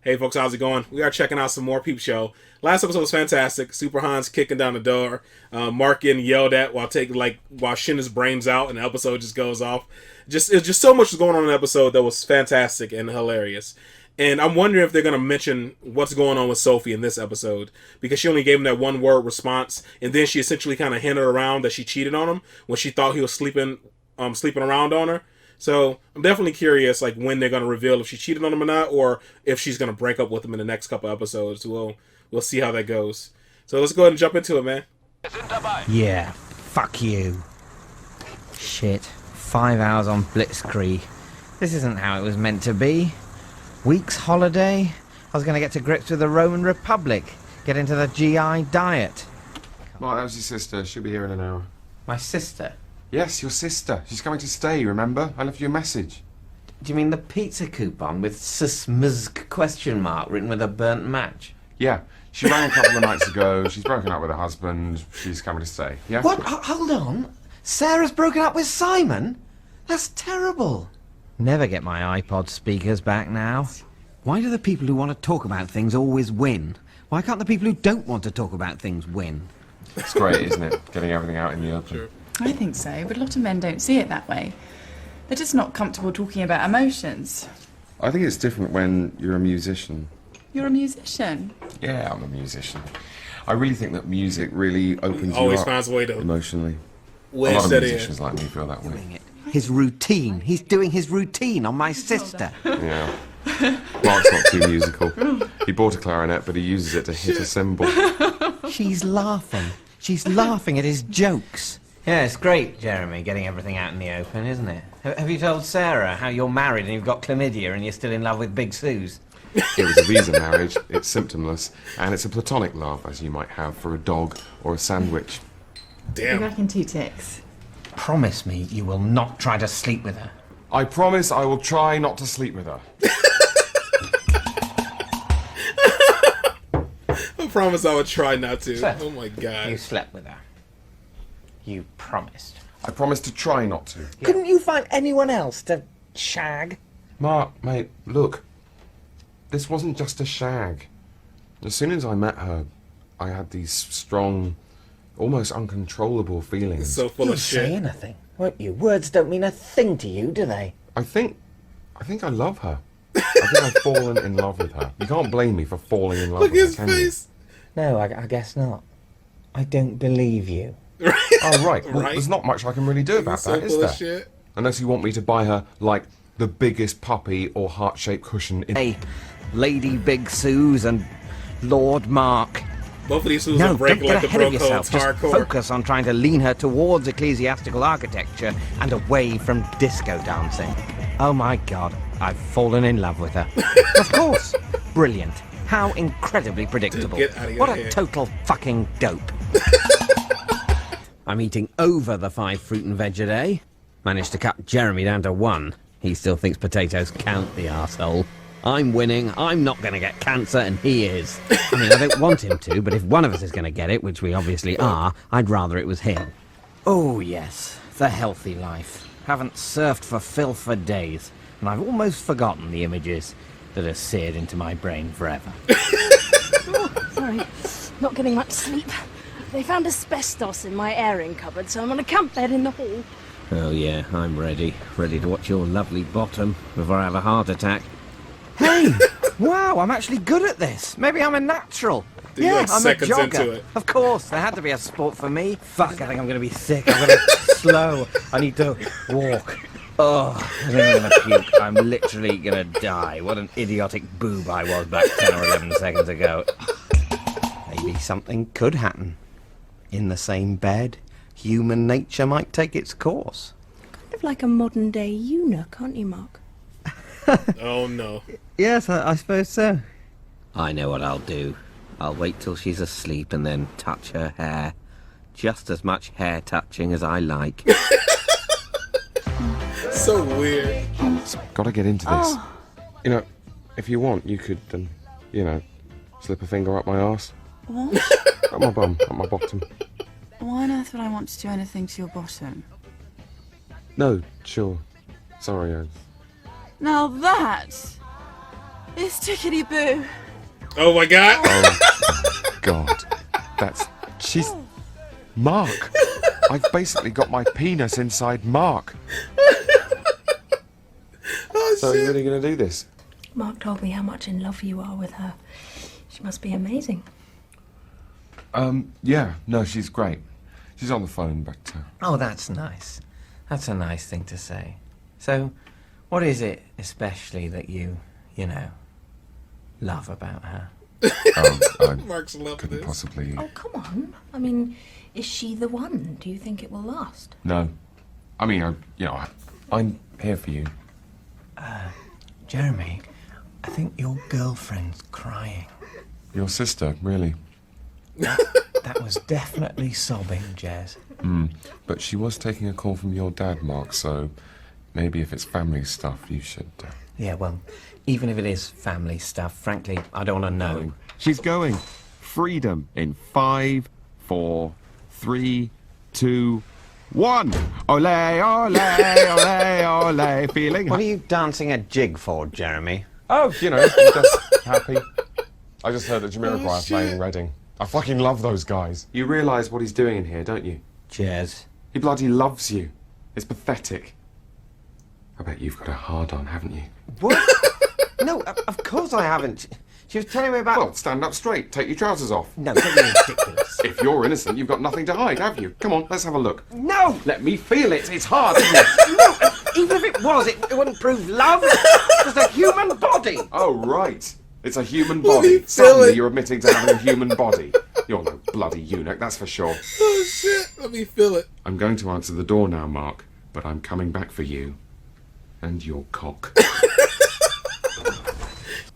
Hey folks, how's it going? We are checking out some more Peep Show. Last episode was fantastic. Super Hans kicking down the door, Mark getting yelled at while shitting his brains out, and the episode just goes off. It's just so much was going on in the episode that was fantastic and hilarious. And I'm wondering if they're gonna mention what's going on with Sophie in this episode, because she only gave him that one word response, and then she essentially kind of hinted around that she cheated on him when she thought he was sleeping around on her. So I'm definitely curious, like, when they're gonna reveal if she cheated on him or not, or if she's gonna break up with him in the next couple episodes. We'll see how that goes. So let's go ahead and jump into it, man. Yeah, fuck you. Shit, 5 hours on Blitzkrieg. This isn't how it was meant to be. Week's holiday. I was gonna get to grips with the Roman Republic, get into the GI diet. Mark, that was your sister. She'll be here in an hour. My sister? Yes, your sister. She's coming to stay, remember? I left you a message. Do you mean the pizza coupon with susmzg question mark written with a burnt match? Yeah, she rang a couple of nights ago. She's broken up with her husband. She's coming to stay. Yeah? What? Hold on. Sarah's broken up with Simon? That's terrible. Never get my iPod speakers back now. Why do the people who want to talk about things always win? Why can't the people who don't want to talk about things win? It's great, isn't it? Getting everything out in the open. Sure. I think so, but a lot of men don't see it that way. They're just not comfortable talking about emotions. I think it's different when you're a musician. You're a musician. Yeah, I'm a musician. I really think that music really opens you Always up finds a way to emotionally. A wedge lot of that musicians like me feel that way. His routine. He's doing his routine on my sister. Yeah. Mark's not too musical. He bought a clarinet, but he uses it to hit a cymbal. She's laughing. She's laughing at his jokes. Yeah, it's great, Jeremy, getting everything out in the open, isn't it? Have you told Sarah how you're married and you've got chlamydia and you're still in love with Big Suze? It was a visa marriage, it's symptomless, and it's a platonic love, as you might have for a dog or a sandwich. Be damn. back in 2 ticks. Promise me you will not try to sleep with her. I promise I will try not to sleep with her. I promise I would try not to. Seth, Oh my god. You slept with her. You promised. I promise to try not to. Couldn't you find anyone else to shag? Mark, mate, look. This wasn't just a shag. As soon as I met her, I had these strong, almost uncontrollable feelings. So full You of say shit. anything, won't you? Words don't mean a thing to you, do they? I think I love her. I think I've fallen in love with her. You can't blame me for falling in love Look at with his her, can face. No, I guess not. I don't believe you. you? Oh, right. Well, Right. there's not much I can really do about So that, is full there? of shit. Unless you want me to buy her, like, the biggest puppy or heart-shaped cushion in... Hey, Lady Big Suze and Lord Mark. Both of these fools No, are don't breaking get like the ahead bro of yourself. codes Just hardcore. focus on trying to lean her towards ecclesiastical architecture and away from disco dancing. Oh my God, I've fallen in love with her. Of course. Brilliant. How incredibly predictable. Dude, get out of your What a head. total fucking dope. I'm eating over the 5 fruit and veg a day. Managed to cut Jeremy down to 1. He still thinks potatoes count, the arsehole. I'm winning, I'm not going to get cancer, and he is. I mean, I don't want him to, but if one of us is going to get it, which we obviously are, I'd rather it was him. Oh, yes, the healthy life. Haven't surfed for filth for days, and I've almost forgotten the images that are seared into my brain forever. Sorry, not getting much sleep. They found asbestos in my airing cupboard, so I'm on a camp bed in the hall. Oh yeah, I'm ready. Ready to watch your lovely bottom before I have a heart attack. Hey! Wow, I'm actually good at this. Maybe I'm a natural. Dude, you're like I'm a seconds jogger. into it. Of course, there had to be a sport for me. Fuck, I think I'm going to be sick. I'm going to slow. I need to walk. Oh, I think I'm going to puke. I'm literally going to die. What an idiotic boob I was back 10 or 11 seconds ago. Maybe something could happen. In the same bed, human nature might take its course. Kind of like a modern day eunuch, aren't you, Mark? Oh no. Yes, I suppose so. I know what I'll do. I'll wait till she's asleep and then touch her hair. Just as much hair touching as I like. So weird. Gotta get into this. Oh. You know, if you want, you could, slip a finger up my arse. What? Up my bum, up my bottom. Why on earth would I want to do anything to your bottom? No, sure. Sorry, Now that It's Tickety Boo. Oh my god. Oh, God. She's... Mark. I've basically got my penis inside Mark. Oh, So are you shit. really going to do this? Mark told me how much in love you are with her. She must be amazing. Yeah. No, she's great. She's on the phone, but... Oh, that's nice. That's a nice thing to say. So, what is it especially that you know, love about her? I Mark's loving couldn't this. possibly... Oh, come on. I mean, is she the one? Do you think it will last? No. I mean, I'm here for you. Jeremy, I think your girlfriend's crying. Your sister, really. That was definitely sobbing, Jez. But she was taking a call from your dad, Mark, so maybe if it's family stuff, you should... Yeah, well, even if it is family stuff, frankly, I don't want to know. She's going. Freedom in 5, 4, 3, 2, 1. Ole, ole, ole, ole. Feeling... What are you dancing a jig for, Jeremy? Oh, just happy. I just heard that Jamiroquai are shit. playing Reading. I fucking love those guys. You realise what he's doing in here, don't you? Jez. He bloody loves you. It's pathetic. I bet you've got a hard-on, haven't you? What? No, of course I haven't. She was telling me about... Well, stand up straight. Take your trousers off. No, don't be ridiculous. If you're innocent, you've got nothing to hide, have you? Come on, let's have a look. No! Let me feel it. It's hard, isn't it? No! Even if it was, it wouldn't prove love. It's just a human body. Oh, right. It's a human Let me body. feel Suddenly it. you're admitting to having a human body. You're no bloody eunuch, that's for sure. Oh shit. Let me feel it. I'm going to answer the door now, Mark, but I'm coming back for you. And your cock.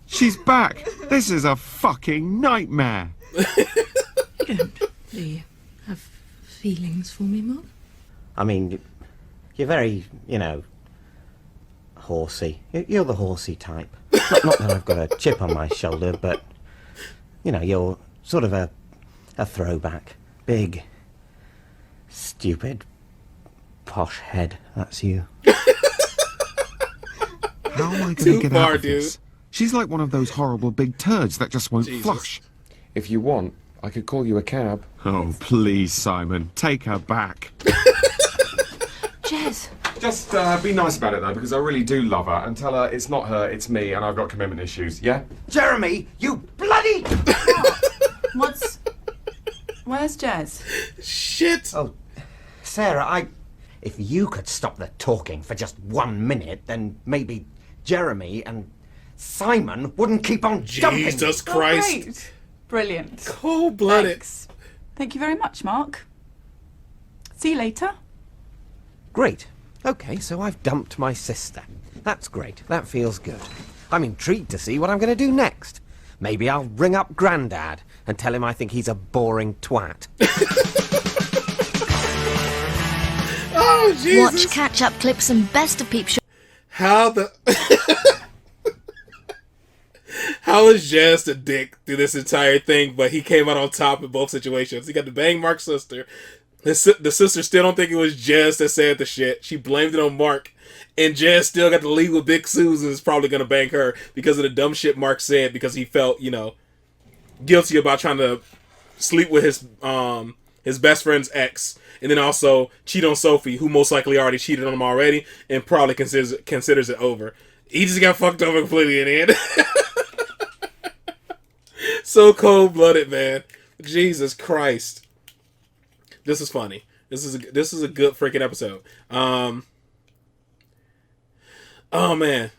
She's back! This is a fucking nightmare! Do you have feelings for me, Mark? I mean, you're very, horsey. You're the horsey type. Not that I've got a chip on my shoulder, but, you're sort of a throwback. Big, stupid, posh head. That's you. How am I going Too to get far, out of this? dude. She's like one of those horrible big turds that just won't Jesus. flush. If you want, I could call you a cab. Oh, please, Simon. Take her back. Jez, Just be nice about it, though, because I really do love her, and tell her it's not her, it's me, and I've got commitment issues, yeah? Jeremy, you bloody... Where's Jez? Shit. Oh, Sarah, if you could stop the talking for just 1 minute, then maybe Jeremy and Simon wouldn't keep on jumping. Jesus Oh, Christ. great. Brilliant. Cold-blooded. Thanks. Thank you very much, Mark. See you later. Great. Okay, so I've dumped my sister. That's great. That feels good. I'm intrigued to see what I'm going to do next. Maybe I'll ring up Grandad and tell him I think he's a boring twat. Oh, Jesus. Watch catch-up clips and best of Peep Show. How the... How is Jazz the dick through this entire thing, but he came out on top in both situations? He got to bang Mark's sister. The sister still don't think it was Jazz that said the shit. She blamed it on Mark. And Jazz still got to leave with Big Susan, is probably going to bang her because of the dumb shit Mark said, because he felt, guilty about trying to sleep with his best friend's ex. And then also cheat on Sophie, who most likely already cheated on him already and probably considers it over. He just got fucked over completely in the end. So cold-blooded, man. Jesus Christ. This is funny. This is a good freaking episode. Oh man,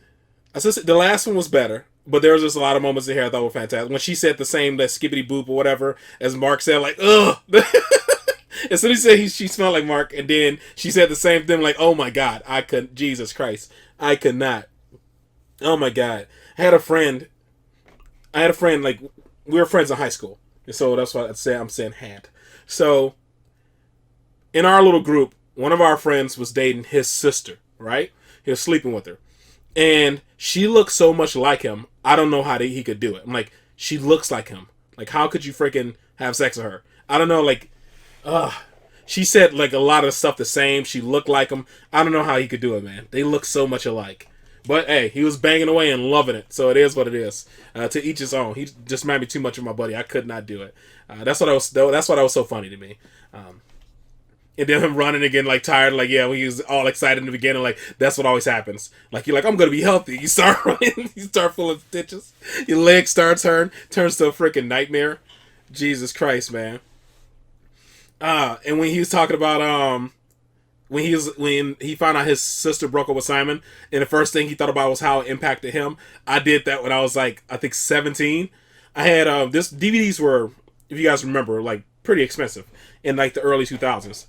the last one was better, but there was just a lot of moments in here I thought were fantastic. When she said the same, that skibbity boop or whatever, as Mark said, like, ugh. As soon as he said she smelled like Mark, and then she said the same thing, like, oh my god, I couldn't. Jesus Christ, I could not. Oh my god, I had a friend. Like, we were friends in high school, and so that's why I'm saying had. So, in our little group, one of our friends was dating his sister, right? He was sleeping with her. And she looked so much like him, I don't know how he could do it. I'm like, she looks like him. Like, how could you freaking have sex with her? I don't know, like, she said, like, a lot of stuff the same. She looked like him. I don't know how he could do it, man. They look so much alike. But hey, he was banging away and loving it, so it is what it is. To each his own. He just made me too much of my buddy. I could not do it. That's what was so funny to me. And then him running again, like tired, like yeah, when he was all excited in the beginning, like that's what always happens. Like you're like, I'm gonna be healthy. You start running, you start full of stitches, your leg starts hurting, turns to a freaking nightmare. Jesus Christ, man. And when he was talking about when he found out his sister broke up with Simon, and the first thing he thought about was how it impacted him. I did that when I was like, I think 17. I had this DVDs were, if you guys remember, like pretty expensive in like the early 2000s.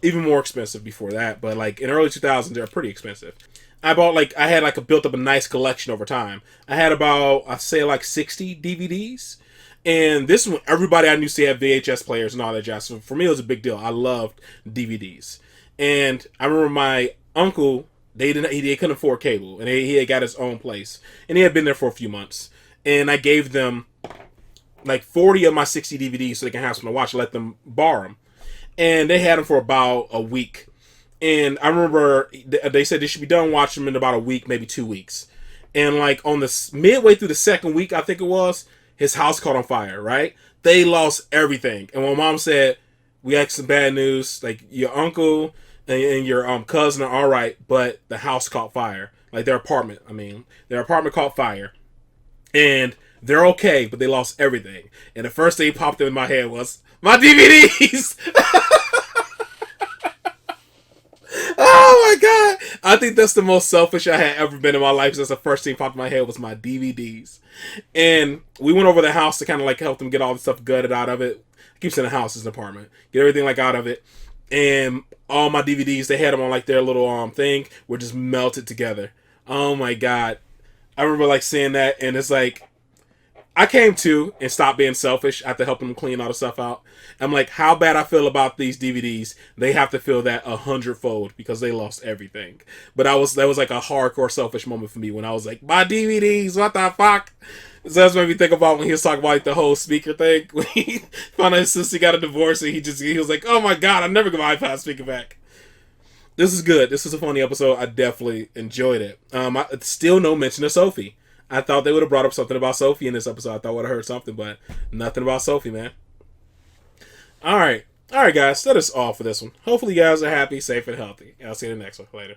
Even more expensive before that, but like in early 2000s they're pretty expensive. I had built up a nice collection over time. I had about, I'd say like 60 DVDs. And this is when everybody I knew used to have VHS players and all that jazz. So for me, it was a big deal. I loved DVDs. And I remember my uncle, they couldn't afford cable. And he had got his own place. And he had been there for a few months. And I gave them like 40 of my 60 DVDs so they can have something to watch. I let them borrow them. And they had them for about a week. And I remember they said they should be done watching them in about a week, maybe 2 weeks. And like on the midway through the second week, I think it was, his house caught on fire, right? They lost everything. And when mom said, we had some bad news, like your uncle and your cousin are all right, but the house caught fire. Like their apartment caught fire. And they're okay, but they lost everything. And the first thing popped in my head was, my DVDs! Oh my god! I think that's the most selfish I had ever been in my life. That's the first thing popped in my head was my DVDs. And we went over the house to kind of like help them get all the stuff gutted out of it. I keep saying the house is an apartment. Get everything like out of it. And all my DVDs, they had them on like their little thing, were just melted together. Oh my god. I remember like seeing that, and it's like, I came to and stopped being selfish after helping them clean all the stuff out. I'm like, how bad I feel about these DVDs, they have to feel that 100-fold because they lost everything. But that was like a hardcore selfish moment for me when I was like, my DVDs, what the fuck? So that's what made me think about when he was talking about like the whole speaker thing. When he found out his sister got a divorce and he was like, oh my god, I'm never gonna iPod speaker back. This is good. This is a funny episode. I definitely enjoyed it. Still no mention of Sophie. I thought they would have brought up something about Sophie in this episode. I thought I would have heard something, but nothing about Sophie, man. Alright, guys. That is all for this one. Hopefully you guys are happy, safe, and healthy. I'll see you in the next one. Later.